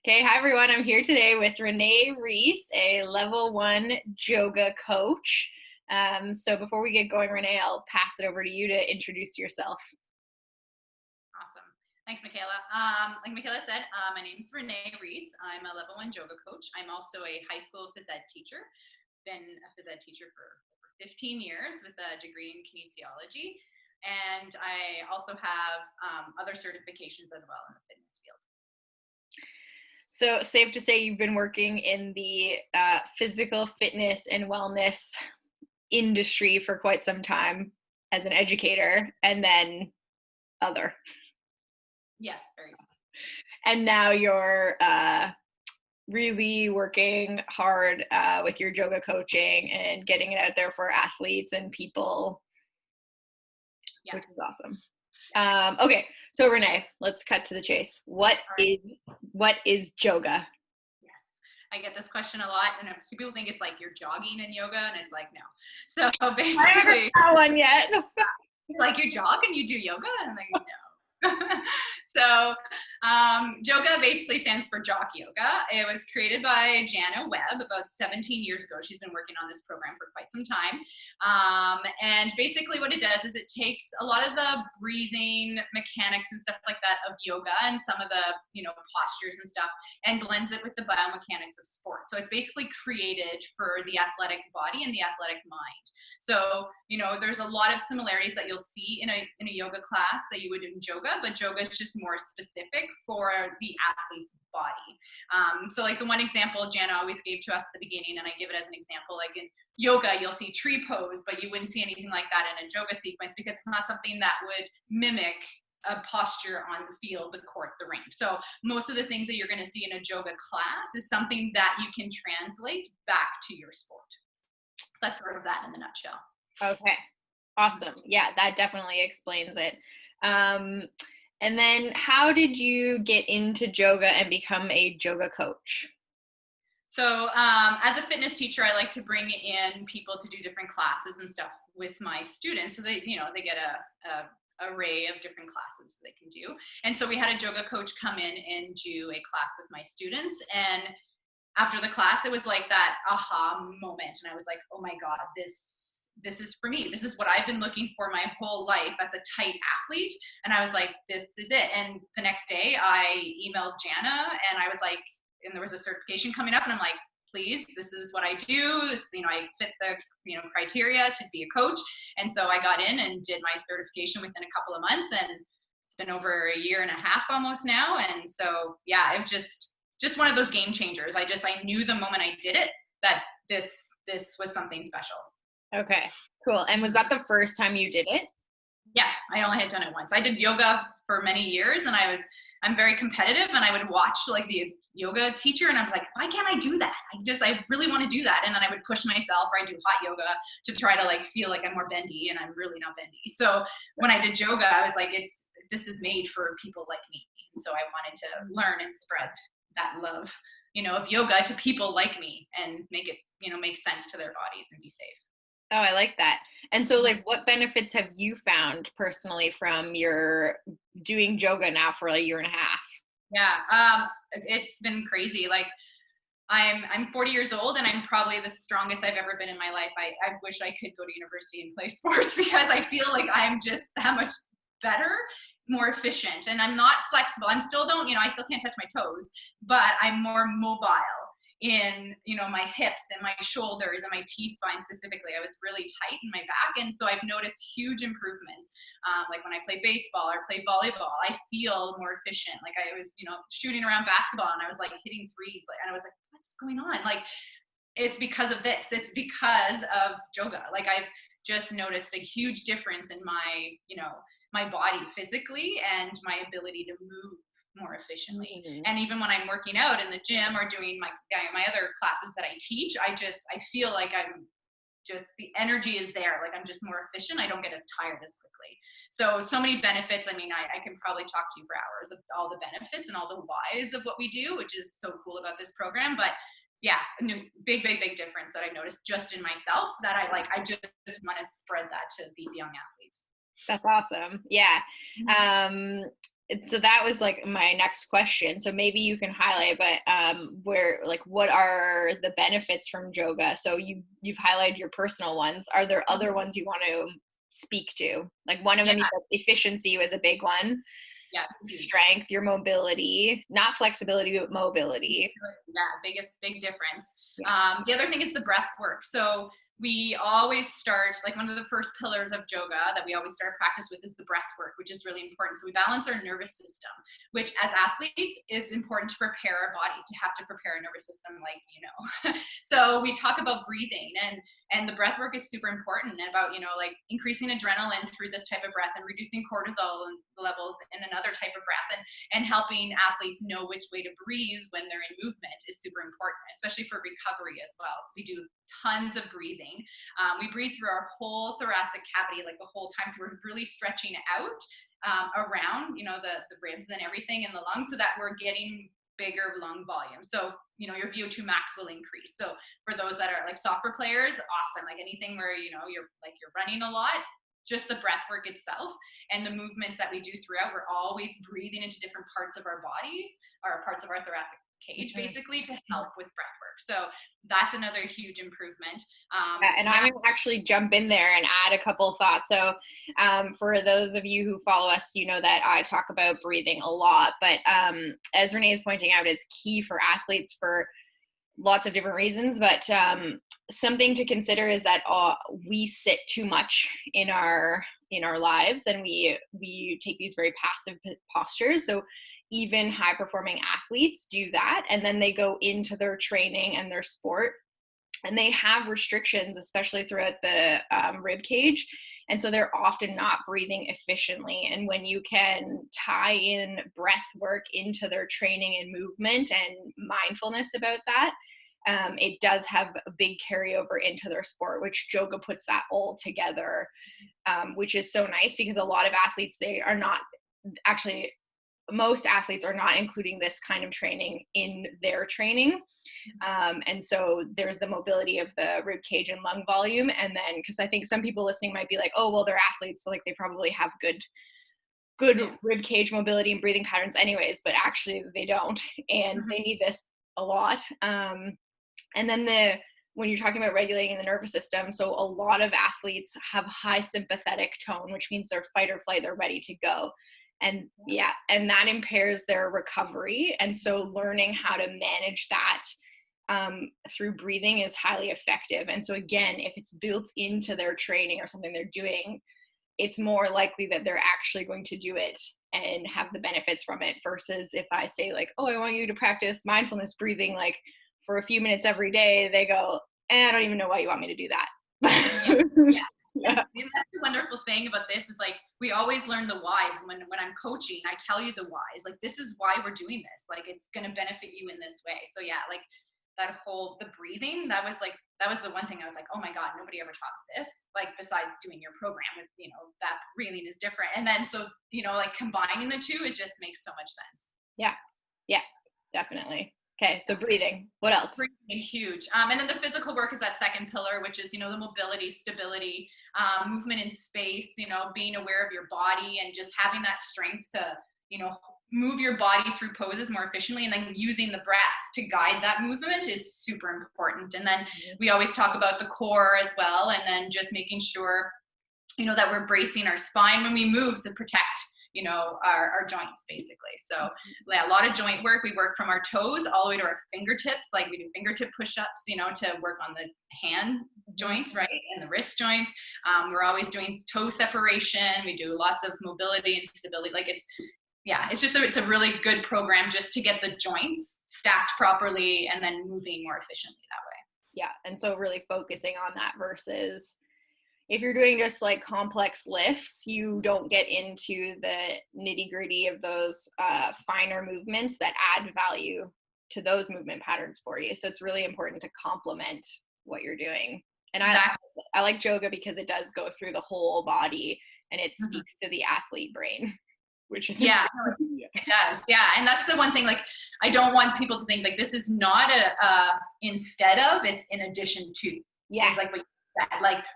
Okay, hi everyone. I'm here today with Renee Reese, a level 1 Joga coach. So before we get going, Renee, I'll pass it over to you to introduce yourself. Awesome. Thanks, Michaela. Like Michaela said, my name is Renee Reese. I'm a level 1 yoga coach. I'm also a high school phys ed teacher. Been a phys ed teacher for over 15 years with a degree in kinesiology. And I also have other certifications as well in the fitness field. So safe to say you've been working in the physical fitness and wellness industry for quite some time as an educator, and then other. Yes, very so. And now you're really working hard with your yoga coaching and getting it out there for athletes and people, Yeah. which is awesome. Okay, so Renee, let's cut to the chase. What is yoga? Yes, I get this question a lot, and some people think it's like you're jogging in yoga, and it's like no. So basically, I haven't heard that one yet. like you jog and you do yoga, and I'm like no. So Joga basically stands for Jock Yoga. It was created by Jana Webb about 17 years ago. She's been working on this program for quite some time. And basically what it does is it takes a lot of the breathing mechanics and stuff like that of yoga and some of the, postures and stuff, and blends it with the biomechanics of sport. So it's basically created for the athletic body and the athletic mind. So, there's a lot of similarities that you'll see in a yoga class that you would in yoga, but yoga is just more specific for the athlete's body. So like the one example Jana always gave to us at the beginning, and I give it as an example, like in yoga, you'll see tree pose, but you wouldn't see anything like that in a yoga sequence because it's not something that would mimic a posture on the field, the court, the ring. So most of the things that you're going to see in a yoga class is something that you can translate back to your sport. So that's sort of that in the nutshell. Okay, awesome. Yeah, that definitely explains it. And then how did you get into yoga and become a yoga coach? So as a fitness teacher, I like to bring in people to do different classes and stuff with my students. So they get a array of different classes they can do. And so we had a yoga coach come in and do a class with my students. And after the class, it was like that aha moment. And I was like, oh my God, this is for me. This is what I've been looking for my whole life as a tight athlete. And I was like, this is it. And the next day I emailed Jana and I was like, and there was a certification coming up and I'm like, please, this is what I do. This, I fit the, criteria to be a coach. And so I got in and did my certification within a couple of months, and it's been over a year and a half almost now. And so, yeah, it was just one of those game changers. I knew the moment I did it that this was something special. Okay, cool. And was that the first time you did it? Yeah, I only had done it once. I did yoga for many years, and I'm very competitive, and I would watch like the yoga teacher, and I was like, why can't I do that? I really want to do that. And then I would push myself, or I do hot yoga to try to like feel like I'm more bendy, and I'm really not bendy. So when I did yoga, I was like, this is made for people like me. And so I wanted to learn and spread that love, of yoga to people like me and make it, make sense to their bodies and be safe. Oh, I like that. And so like what benefits have you found personally from your doing yoga now for a year and a half? Yeah, it's been crazy. Like I'm 40 years old and I'm probably the strongest I've ever been in my life. I wish I could go to university and play sports because I feel like I'm just that much better, more efficient, and I'm not flexible. I still can't touch my toes, but I'm more mobile in my hips and my shoulders and my T-spine specifically. I was really tight in my back, and so I've noticed huge improvements. Like when I play baseball or play volleyball, I feel more efficient. Like I was shooting around basketball and I was like hitting threes, and I was like, what's going on? Like it's because of this. It's because of yoga. Like I've just noticed a huge difference in my my body physically and my ability to move more efficiently. Mm-hmm. And even when I'm working out in the gym or doing my other classes that I teach, I feel like the energy is there. Like I'm just more efficient. I don't get as tired as quickly. So many benefits. I mean, I can probably talk to you for hours of all the benefits and all the whys of what we do, which is so cool about this program. But yeah, big difference that I noticed just in myself that I just want to spread that to these young athletes. That's awesome. Yeah. So that was like my next question. So maybe you can highlight, but where, like, what are the benefits from yoga? So you've highlighted your personal ones. Are there other ones you want to speak to? Like one of Yeah, them, you said efficiency was a big one. yeah, it's huge. Strength, your mobility, not flexibility, but mobility. Yeah, big difference. Yeah. The other thing is the breath work. So we always start, like one of the first pillars of yoga that we always start practice with is the breath work, which is really important. So we balance our nervous system, which as athletes is important to prepare our bodies. You have to prepare a nervous system, like, you know. So we talk about breathing, and the breath work is super important about, you know, like increasing adrenaline through this type of breath and reducing cortisol levels in another type of breath, and helping athletes know which way to breathe when they're in movement is super important, especially for recovery as well. So we do tons of breathing. We breathe through our whole thoracic cavity, like the whole time. So we're really stretching out around, you know, the ribs and everything in the lungs, so that we're getting bigger lung volume. So, you know, your VO2 max will increase. So for those that are like soccer players, awesome. Like anything where, you know, you're running a lot, just the breath work itself and the movements that we do throughout, we're always breathing into different parts of our bodies, or parts of our thoracic cage, basically, to help with breath work. So that's another huge improvement. Yeah, and I'm going to actually jump in there and add a couple thoughts. So for those of you who follow us, you know that I talk about breathing a lot, but as Renee is pointing out, it's key for athletes for lots of different reasons, but something to consider is that we sit too much in our lives, and we take these very passive postures. So even high performing athletes do that, and then they go into their training and their sport, and they have restrictions, especially throughout the rib cage. And so they're often not breathing efficiently. And when you can tie in breath work into their training and movement and mindfulness about that, it does have a big carryover into their sport, which yoga puts that all together, which is so nice, because a lot of athletes, they are not actually, most athletes are not including this kind of training in their training. And so there's the mobility of the rib cage and lung volume. And then, because I think some people listening might be like, oh, well, they're athletes, so like they probably have good rib cage mobility and breathing patterns anyways, but actually they don't, and they need this a lot. And then when you're talking about regulating the nervous system, so a lot of athletes have high sympathetic tone, which means they're fight or flight, they're ready to go. And and that impairs their recovery. And so learning how to manage that through breathing is highly effective. And so again, if it's built into their training or something they're doing, it's more likely that they're actually going to do it and have the benefits from it, versus if I say like, oh, I want you to practice mindfulness breathing like for a few minutes every day, they go, I don't even know why you want me to do that. Yeah. And that's the wonderful thing about this is like, we always learn the whys. And when I'm coaching, I tell you the whys, like, this is why we're doing this. Like, it's going to benefit you in this way. So yeah, like the breathing, that was the one thing I was like, oh my God, nobody ever taught me this. Like, besides doing your program with, you know, that breathing is different. And then, so, you know, like combining the two, it just makes so much sense. Yeah. Definitely. Okay, so breathing. What else? Breathing, huge. And then the physical work is that second pillar, which is, you know, the mobility, stability, movement in space, you know, being aware of your body and just having that strength to, you know, move your body through poses more efficiently, and then using the breath to guide that movement is super important. And then we always talk about the core as well, and then just making sure, you know, that we're bracing our spine when we move to protect, you know, our joints, basically. So yeah, a lot of joint work. We work from our toes all the way to our fingertips. Like, we do fingertip push-ups, you know, to work on the hand joints, right, and the wrist joints. We're always doing toe separation. We do lots of mobility and stability. Like, it's a really good program just to get the joints stacked properly and then moving more efficiently that way. Yeah, and so really focusing on that, versus if you're doing just like complex lifts, you don't get into the nitty gritty of those finer movements that add value to those movement patterns for you. So it's really important to complement what you're doing. And I like yoga because it does go through the whole body, and it speaks to the athlete brain, which is it does. Yeah. And that's the one thing, like, I don't want people to think like this is not instead of, it's in addition to. Yeah. It's like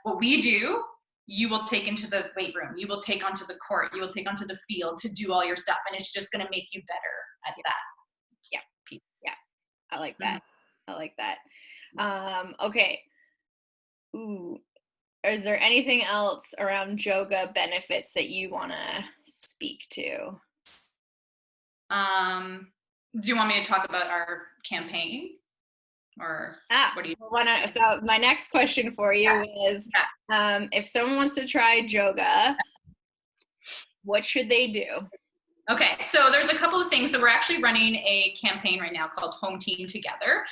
what we do you will take into the weight room, you will take onto the court, you will take onto the field to do all your stuff. And it's just going to make you better at that Yeah. piece. Yeah. I like Mhm. that. I like that. Okay. Ooh. Is there anything else around Joga benefits that you want to speak to? Do you want me to talk about our campaign, or what do you? So my next question for you is, Yeah. if someone wants to try Joga, what should they do? Okay, so there's a couple of things. So we're actually running a campaign right now called Home Team Together.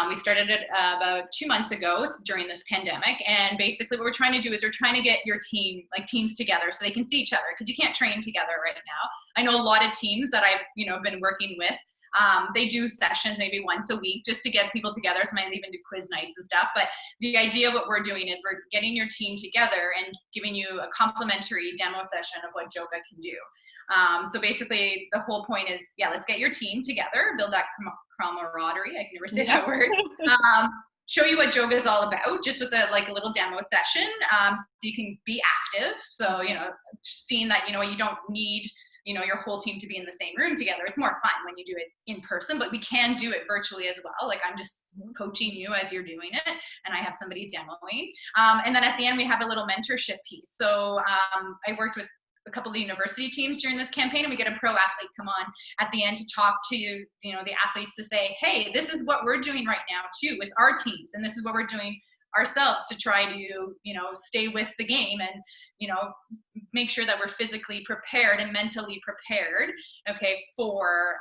We started it about 2 months ago during this pandemic, and basically what we're trying to do is we're trying to get your team, like teams together, so they can see each other, because you can't train together right now. I know a lot of teams that I've been working with. They do sessions maybe once a week just to get people together. Sometimes even do quiz nights and stuff. But the idea of what we're doing is we're getting your team together and giving you a complimentary demo session of what Joga can do. So basically the whole point is, let's get your team together, build that camaraderie. I can never say that word. Show you what Joga is all about, just with a little demo session, so you can be active. So, seeing that, you don't need, your whole team to be in the same room together. It's more fun when you do it in person, but we can do it virtually as well. Like, I'm just coaching you as you're doing it, and I have somebody demoing. And then at the end, we have a little mentorship piece. So I worked with a couple of the university teams during this campaign, and we get a pro athlete come on at the end to talk to the athletes, to say, hey, this is what we're doing right now too with our teams, and this is what we're doing ourselves to try to stay with the game, and make sure that we're physically prepared and mentally prepared, okay, for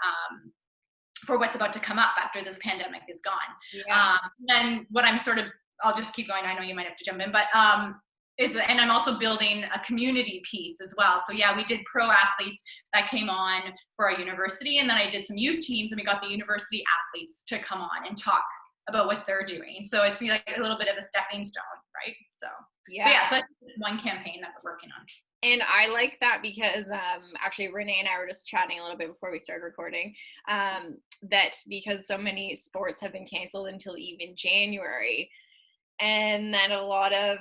what's about to come up after this pandemic is gone. Yeah. And what I'm I'll just keep going, I know you might have to jump in, but and I'm also building a community piece as well. So we did pro athletes that came on for our university, and then I did some youth teams, and we got the university athletes to come on and talk about what they're doing. So it's like a little bit of a stepping stone, right? So that's one campaign that we're working on. And I like that because actually Renee and I were just chatting a little bit before we started recording, that because so many sports have been canceled until even January, and then a lot of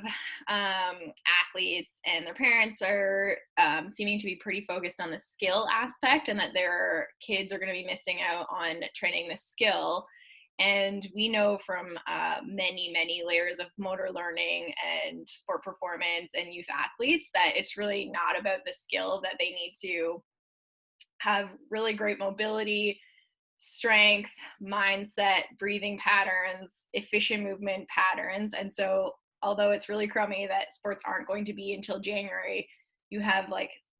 athletes and their parents are seeming to be pretty focused on the skill aspect, and that their kids are going to be missing out on training the skill. And we know from many, many layers of motor learning and sport performance and youth athletes that it's really not about the skill, that they need to have really great mobility, strength, mindset, breathing patterns, efficient movement patterns. And so although it's really crummy that sports aren't going to be until January, you have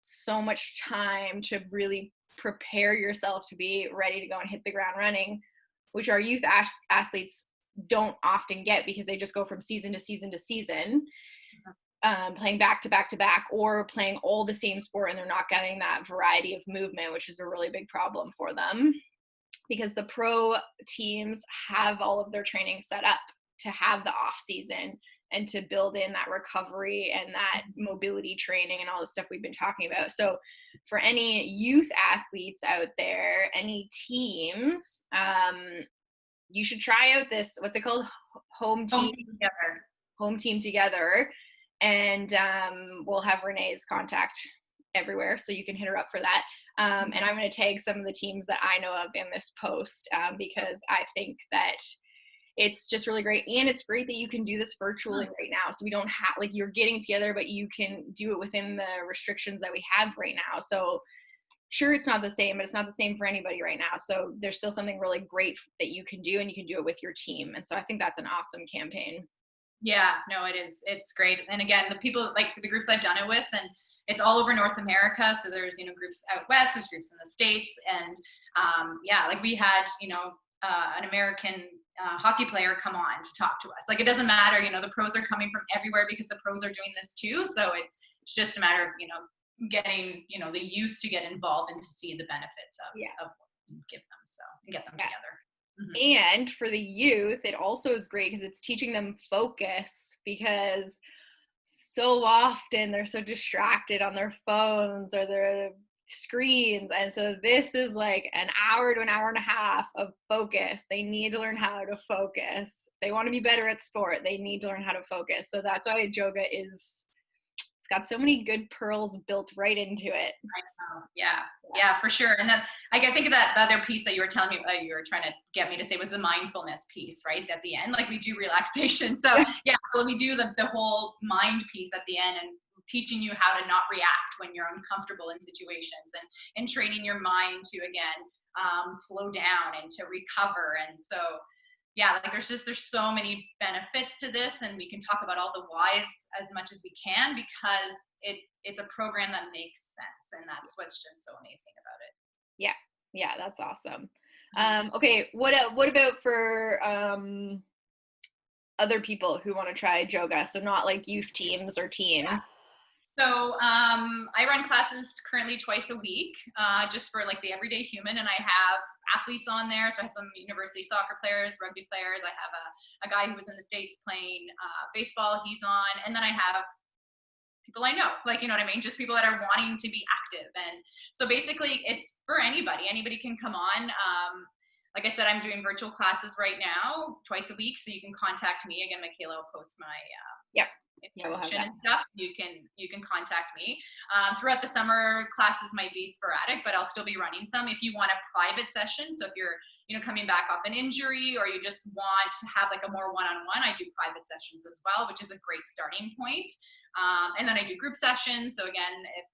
so much time to really prepare yourself to be ready to go and hit the ground running, which our youth athletes don't often get, because they just go from season to season to season, playing back to back to back, or playing all the same sport, and they're not getting that variety of movement, which is a really big problem for them, because the pro teams have all of their training set up to have the off season and to build in that recovery and that mobility training and all the stuff we've been talking about. So for any youth athletes out there, any teams, you should try out this, what's it called? Home Team Together. Home Team Together. And we'll have Renee's contact everywhere, so you can hit her up for that. And I'm going to tag some of the teams that I know of in this post, because I think that it's just really great. And it's great that you can do this virtually right now. So we don't have, you're getting together, but you can do it within the restrictions that we have right now. So sure, it's not the same, but it's not the same for anybody right now. So there's still something really great that you can do, and you can do it with your team. And so I think that's an awesome campaign. Yeah, no, it is. It's great. And again, the people, the groups I've done it with, and it's all over North America. So there's, groups out west, there's groups in the States. And we had, an American hockey player come on to talk to us. It doesn't matter, the pros are coming from everywhere, because the pros are doing this too. So it's just a matter of, getting, the youth to get involved and to see the benefits of what we give them. So, and get them together. Mm-hmm. And for the youth, it also is great because it's teaching them focus, because so often they're so distracted on their phones or their screens. And so this is an hour to an hour and a half of focus. They need to learn how to focus. They want to be better at sport. They need to learn how to focus. So that's why Joga is got so many good pearls built right into it. Yeah, yeah, for sure. And then I think of that the other piece that you were telling me, you were trying to get me to say was the mindfulness piece, right? At the end, like we do relaxation. So yeah, so we do the whole mind piece at the end and teaching you how to not react when you're uncomfortable in situations and training your mind to, again, slow down and to recover. And so, yeah, like there's so many benefits to this, and we can talk about all the whys as much as we can, because it's a program that makes sense, and that's what's just so amazing about it. Yeah. Yeah. That's awesome. Mhm. Okay. What about for, other people who want to try yoga? So not like youth teams or Yeah. teens. So I run classes currently twice a week, just for like the everyday human, and I have athletes on there. So I have some university soccer players, rugby players. I have a guy who was in the States playing baseball. He's on, and then I have people I know, like, you know what I mean? Just people that are wanting to be active. And so basically it's for anybody. Anybody can come on. Like I said, I'm doing virtual classes right now twice a week. So you can contact me. Again, Michaela will post my Yep. Yeah, we'll have information that. and stuff. You can contact me. Throughout the summer, classes might be sporadic, but I'll still be running some. If you want a private session, so if you're coming back off an injury, or you just want to have like a more one-on-one, I do private sessions as well, which is a great starting point. And then I do group sessions. So again, if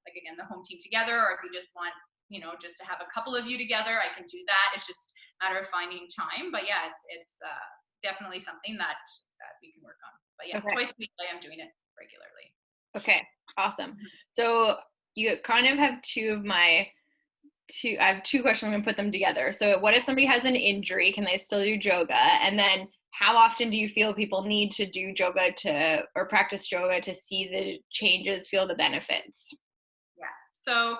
like again the home team together, or if you just want just to have a couple of you together, I can do that. It's just a matter of finding time. But yeah, it's definitely something that we can work on. But yeah, Okay. twice a week I am doing it regularly. Okay. Awesome. Mhm. So you kind of have I have two questions. I'm going to put them together. So what if somebody has an injury? Can they still do yoga? And then how often do you feel people need to do yoga or practice yoga to see the changes, feel the benefits? Yeah. So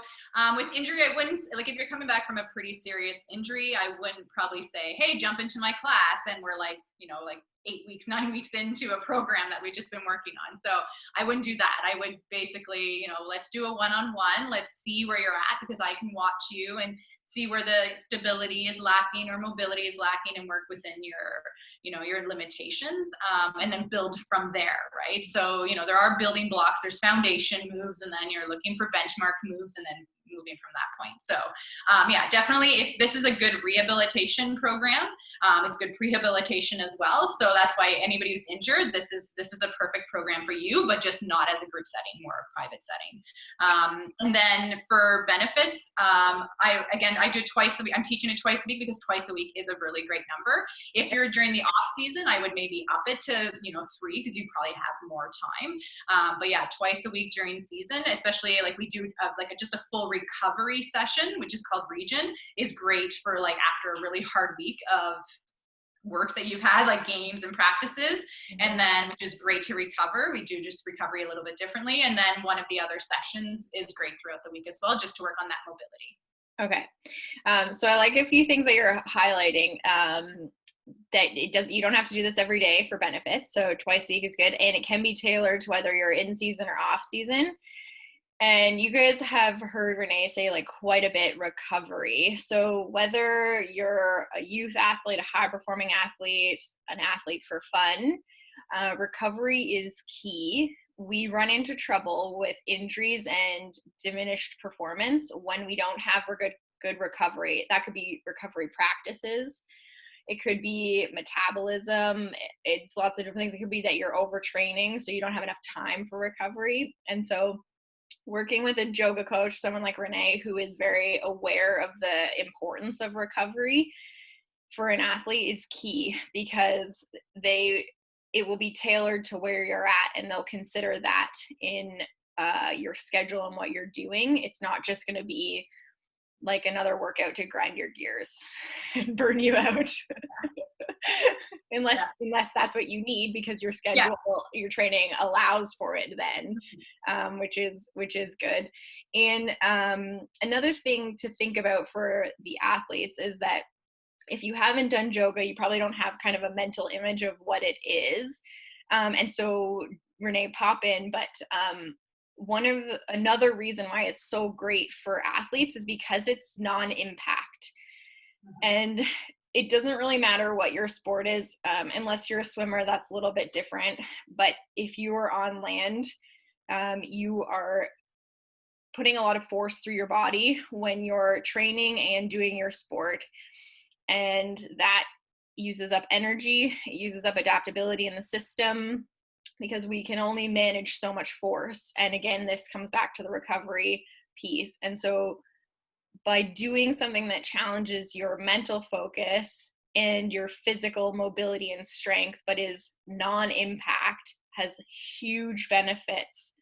with injury, I wouldn't, like, if you're coming back from a pretty serious injury, I wouldn't probably say, hey, jump into my class. And we're like, like 8 weeks, 9 weeks into a program that we've just been working on. So I wouldn't do that. I would basically, let's do a one-on-one. Let's see where you're at, because I can watch you and see where the stability is lacking or mobility is lacking, and work within your limitations, and then build from there, right? So there are building blocks, there's foundation moves, and then you're looking for benchmark moves, and then moving from that point. So yeah, definitely, if this is a good rehabilitation program, it's good prehabilitation as well. So that's why anybody who's injured, this is a perfect program for you, but just not as a group setting, more a private setting. And then for benefits, I do it twice a week. I'm teaching it twice a week because twice a week is a really great number. If you're during the off season, I would maybe up it to 3, because you probably have more time. But yeah, twice a week during season, especially like we do just a full recovery session, which is called Region, is great for like after a really hard week of work that you've had, like games and practices, and then, which is great to recover. We do just recovery a little bit differently, and then one of the other sessions is great throughout the week as well, just to work on that mobility. Okay. So I like a few things that you're highlighting, that you don't have to do this every day for benefits. So twice a week is good. And it can be tailored to whether you're in season or off season. And you guys have heard Renee say like quite a bit recovery. So whether you're a youth athlete, a high performing athlete, an athlete for fun, recovery is key. We run into trouble with injuries and diminished performance when we don't have good recovery. That could be recovery practices. It could be metabolism. It's lots of different things. It could be that you're overtraining, so you don't have enough time for recovery. And so working with a yoga coach, someone like Renee, who is very aware of the importance of recovery for an athlete, is key, because it will be tailored to where you're at, and they'll consider that in your schedule and what you're doing. It's not just going to be like another workout to grind your gears and burn you out. unless that's what you need, because your schedule, your training allows for it then, which is good. And another thing to think about for the athletes is that if you haven't done yoga, you probably don't have kind of a mental image of what it is. And so Renee, pop in, but another reason why it's so great for athletes is because it's non-impact. And it doesn't really matter what your sport is, unless you're a swimmer, that's a little bit different. But if you are on land, you are putting a lot of force through your body when you're training and doing your sport. And that uses up energy, it uses up adaptability in the system because we can only manage so much force. And again, this comes back to the recovery piece. And so by doing something that challenges your mental focus and your physical mobility and strength, but is non-impact, has huge benefits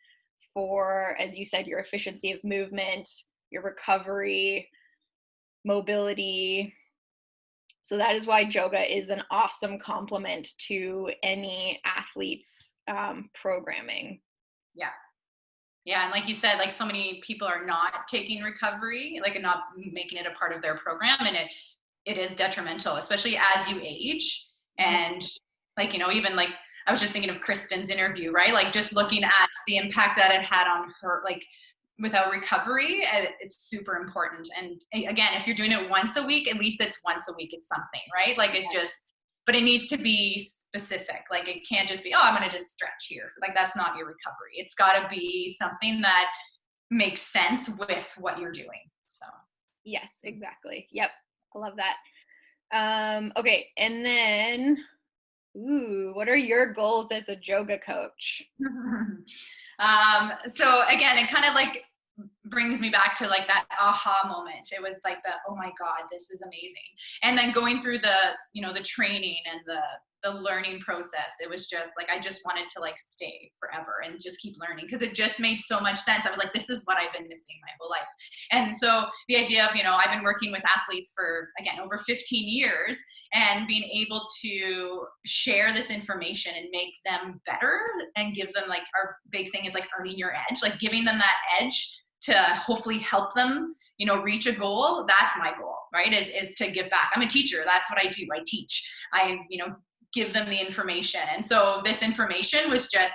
for, as you said, your efficiency of movement, your recovery, mobility. So that is why yoga is an awesome complement to any athlete's programming. Yeah. Yeah, and like you said, like so many people are not taking recovery, like and not making it a part of their program, and it is detrimental, especially as you age. And like, even like I was just thinking of Kristen's interview, right? Like just looking at the impact that it had on her, like without recovery, it's super important. And again, if you're doing it once a week, at least it's once a week, it's something, right? Like it just, but it needs to be specific. Like it can't just be, oh, I'm going to just stretch here. Like that's not your recovery. It's got to be something that makes sense with what you're doing. So. Yes, exactly. Yep. I love that. Okay. And then, what are your goals as a yoga coach? So again, it kind of like brings me back to like that aha moment. It was like the, oh my God, this is amazing. And then going through the, the training and the learning process, it was just like, I just wanted to like stay forever and just keep learning because it just made so much sense. I was like, this is what I've been missing my whole life. And so the idea of, I've been working with athletes for, again, over 15 years and being able to share this information and make them better and give them like, our big thing is like earning your edge, like giving them that edge to hopefully help them, reach a goal. That's my goal, right? Is to give back. I'm a teacher. That's what I do. I teach. I, give them the information. And so this information was just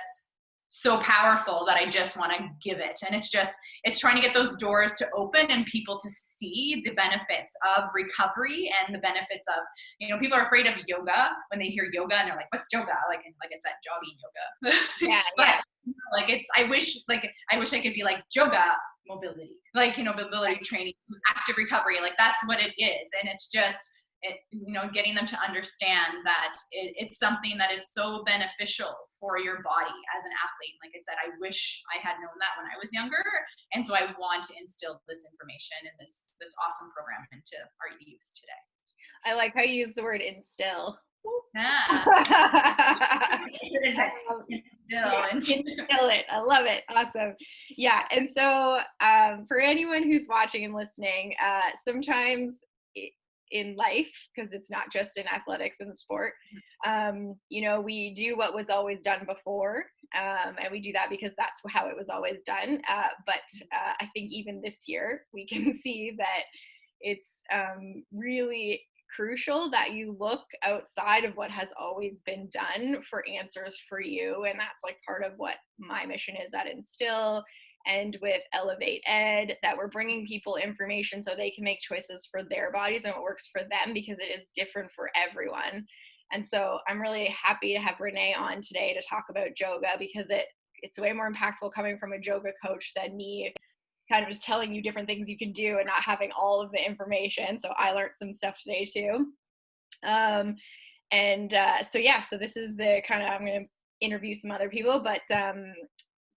so powerful that I just want to give it. And it's trying to get those doors to open and people to see the benefits of recovery and the benefits of, people are afraid of yoga when they hear yoga and they're like, what's yoga? Like I said, jogging yoga. Yeah. But like I wish I could be like yoga mobility, like, mobility training, active recovery. Like that's what it is. And it's just, getting them to understand that it's something that is so beneficial for your body as an athlete. Like I said, I wish I had known that when I was younger. And so I want to instill this information and this awesome program into our youth today. I like how you use the word instill. Yeah. Instill it. I love it. Awesome. Yeah. And so for anyone who's watching and listening, sometimes in life, because it's not just in athletics and sport, we do what was always done before, and we do that because that's how it was always done. But I think even this year we can see that it's really crucial that you look outside of what has always been done for answers for you. And that's like part of what my mission is at Instill and with Elevate Ed, that we're bringing people information so they can make choices for their bodies and what works for them, because it is different for everyone. And so I'm really happy to have Renee on today to talk about yoga, because it's way more impactful coming from a yoga coach than me kind of just telling you different things you can do and not having all of the information. So I learned some stuff today too. So this is the kind of, I'm going to interview some other people, but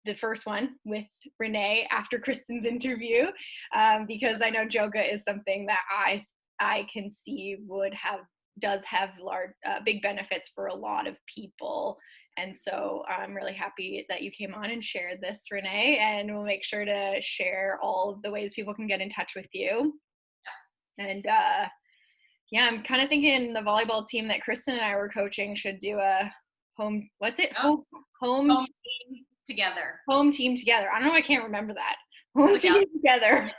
the first one with Renee after Kristen's interview, because I know yoga is something that I can see does have large, big benefits for a lot of people. And so I'm really happy that you came on and shared this, Renee, and we'll make sure to share all of the ways people can get in touch with you. And I'm kind of thinking the volleyball team that Kristen and I were coaching should do a home team together. Home team together. I don't know. I can't remember that. Home team together.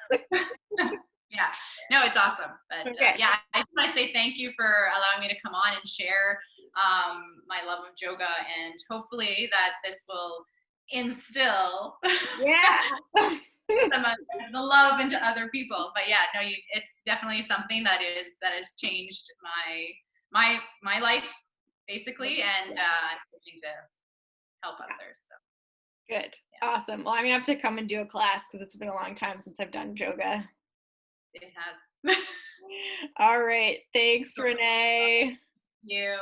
Yeah. No, it's awesome. But okay. I just want to say thank you for allowing me to come on and share my love of yoga, and hopefully that this will instill the love into other people. But it's definitely something that has changed my life basically, and I'm hoping to help others. So. Good. Yeah, Awesome. Well, I'm gonna have to come and do a class because it's been a long time since I've done yoga. it has. All right. Thanks, So much fun. Renee. You.